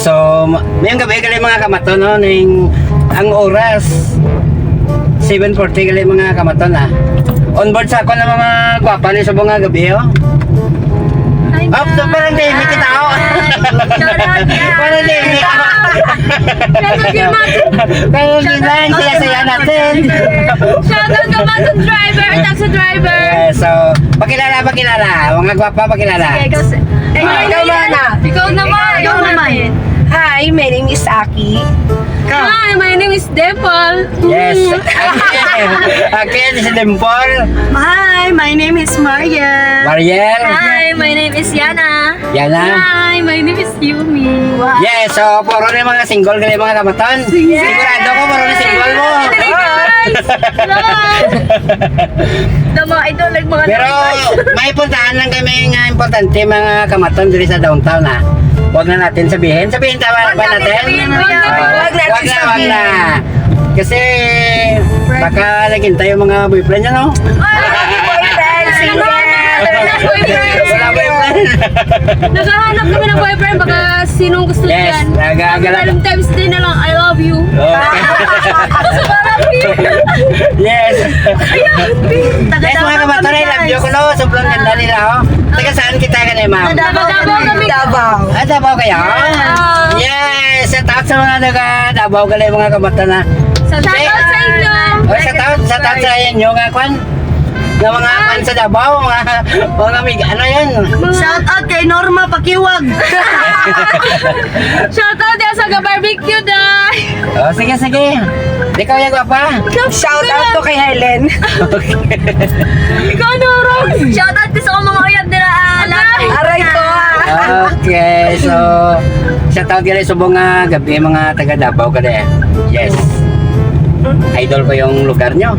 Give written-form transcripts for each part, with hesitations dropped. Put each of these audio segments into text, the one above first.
so mayong gabi gali mga kamaton no, ang oras 7:40 gali mga kamaton ah. On board sa ako ng mga gwapa ni sa mga gabi oh. Hi, Up to parang David kita ako. Parang David ako. Pero ginang siya natin. Shoutout ka ba sa driver, taxi driver? So, pakilala. Mga gwapa pakilala. Ikaw naman. Hi, my name is Aki. Hi, my name is Depol. Yes. Again, si Dimple. Hi, my name is Mariel. Mariel. Hi, my name is Yana. Yana. Hi, my name is Yumi. Yes, so puro na yung mga single gali mga kamaton. Sigurado ko puro na single mo. Dama, ito like mga Pero may puntahan lang kami nga importante mga kamaton diri sa downtown ha. Huwag na natin sabihin. Sabihin tama ba natin? Wag na. Kasi baka naghintay yung mga boyfriend niya no? Wala boyfriend. Naghahanap kami ng boyfriend, baka sinong gusto Yes, niyan. nagagala. Valentine's Day na lang, I love you. Yes. Yes mga kamaton, I love you ko no. Sobrang ganda nila oh. Taga saan kita ka na ma'am? Davao kami. Davao. Davao kayo? Yes! Shout out sa mga taga Davao gali mga kamaton na. Shoutout sa inyo. Shout out sa inyo nga kwan. Na mga kwan sa Davao, mga mig, ano yan? Shout out kay Norma Pakiwag. Shoutout din sa barbecue day. Oh, sige. Ikaw yung gwapa. Shout out to kay Helen. Ikaw Noro. Shoutout din sa mga uyab nila. Aray ko. Okay, so shout out gali sa mga gabi mga taga Davao gali. Yes. Idol ko yung lugar nyo.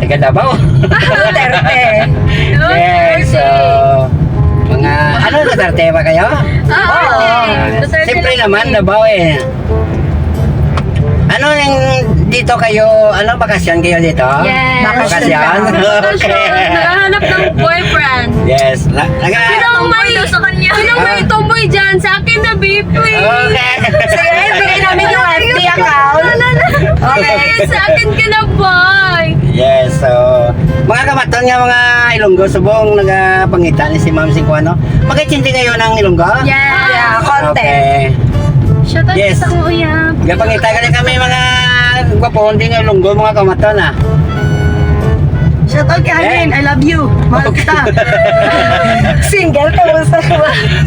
Taga Davao. Duterte. Yes, so mga ano Duterte ba kayo? Siyempre naman Davao eh. Ano yung dito kayo, ano bakasyon kayo dito? Yes. Bakasyon? Okay. Naghahanap ng boyfriend. Yes. Sinong may tomboy dyan? Sa akin na be, please. Okay. Sige, bigay namin yung FB account. Okay, sa akin ka na, boy. Yes, so mga kamaton nga mga Ilonggo subong nagapangita ni si Ma'am Singkwano. Magkachindi kayo ng Ilonggo? Yeah, konti. Okay. Shoutout Yes. sa kuya. Gapangita kami mga gwapon din ng Ilonggo mga kamaton ah. Shout out kay Helen. I love you. Mahal kita. Single ka mo sa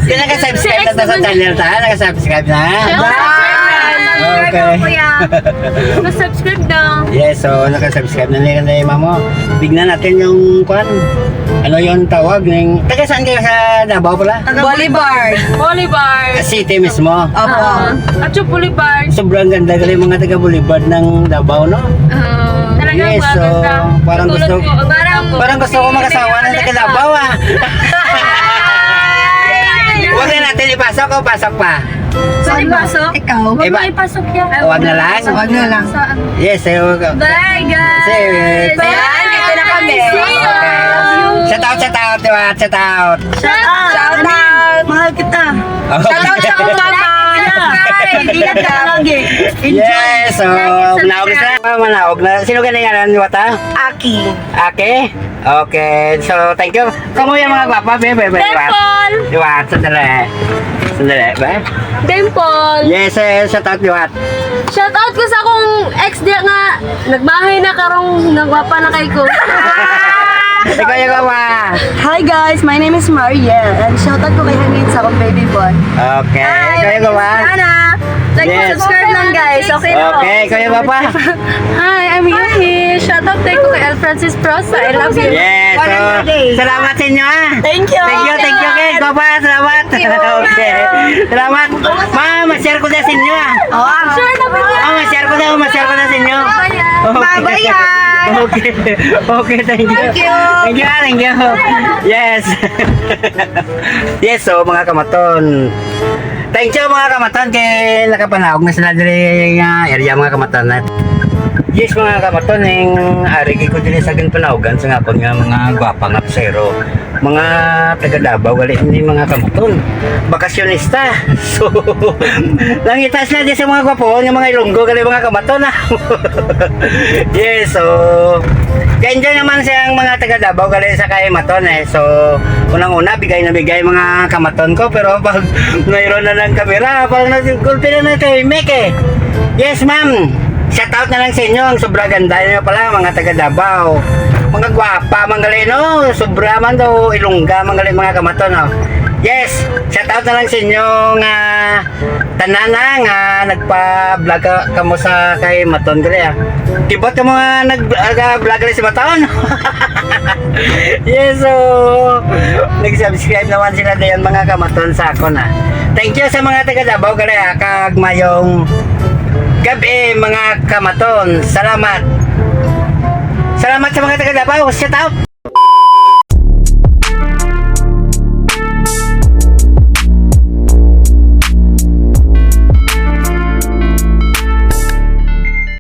Di naka-subscribe na sa channel ta? Naka-subscribe na? Okay. Subscribe daw. Yes, so naka-subscribe na nila na yung mamo. Bignan natin yung kwan. Ano yung tawag ng... Taga saan kayo sa Davao pala? Bolivar. Bolivar. City mismo. Opo. At yung Bolivar. Sobrang ganda gali mga taga Boulevard ng Davao, no? Talagang Yes, so parang gusto parang gusto ko mag-asawa ng taga Davao ah. Huwag na natin ipasok o pasok pa? Saan ipasok? Ikaw? Huwag mo ipasok yan. Huwag na lang? Huwag na lang. Yes, huwag. Bye, guys! Sige. Bye! Dito na kami. See you! Shout out, shout out, shout out. Shout out. Mahal kita. Shout out sa akong mama. Ingat ka lagi. Yes, so manaog na. Manaog na. Sino ganingan ni Wata? Aki. Ake? Okay, so thank you. Kamu yung mga gwapa, bebe. Dimple! Diwat, sandali. Sandali, ba? Dimple! Yes, shout out, Diwat. Shoutout ko sa akong ex dia nga nagbahay na karong nagwapa na kay ko. Ikaw yung gwapa. Hi guys, my name is Mariel. And shout out ko kay Hangin sa akong baby boy. Okay, ikaw yung gwapa. Sana. Like, Yes. subscribe lang guys. Okay na. Okay, ikaw yung gwapa. Hi, I'm Yuhi. Shoutout tayo ko kay El Francis Prosa. I love you. Yes, so salamat sa inyo ah. Thank you. Thank you, guys. Gwapa, salamat. Okay, salamat. Ma-share ko na sa inyo ah. Sure na ba niya? Ma-share ko na sa inyo. Babayan. Okay. Okay, thank you. Thank you. Yes. Yes, so mga kamaton. Thank you mga kamaton kay nakapanahog na sila diri nga area mga kamaton. Yes mga kamaton, yung arigi ko din sa ganpanaugan sa ngapon nga mga gwapang apsero. Mga taga Davao, wali hindi mga kamaton. Bakasyonista. So, langitas na din sa mga gwapo, yung mga Ilonggo, gali mga kamaton ah. Yes, so, ka-enjoy naman siyang mga taga Davao, gali sa kaimaton eh. So, unang-una, bigay na bigay mga kamaton ko, pero pag mayroon na ng kamera, parang nagkulpi na ito, make eh. Yes ma'am. Shout out na lang sa inyo, ang sobra ganda nyo pala mga taga Davao. Mga gwapa, manggali no, sobra man daw Ilongga, manggali mga kamaton no. Yes, shout out na lang sa inyo nga tanana nga nagpa-vlog ka mo sa kay Maton gali ah. Tibot ka mga nag-vlog gali si Maton. Yes, so nag-subscribe naman sila diyan mga kamaton sa ako na. Thank you sa mga taga Davao gali ah, kag mayong gabi mga kamaton. Salamat. Salamat sa mga taga Davao. Shout out.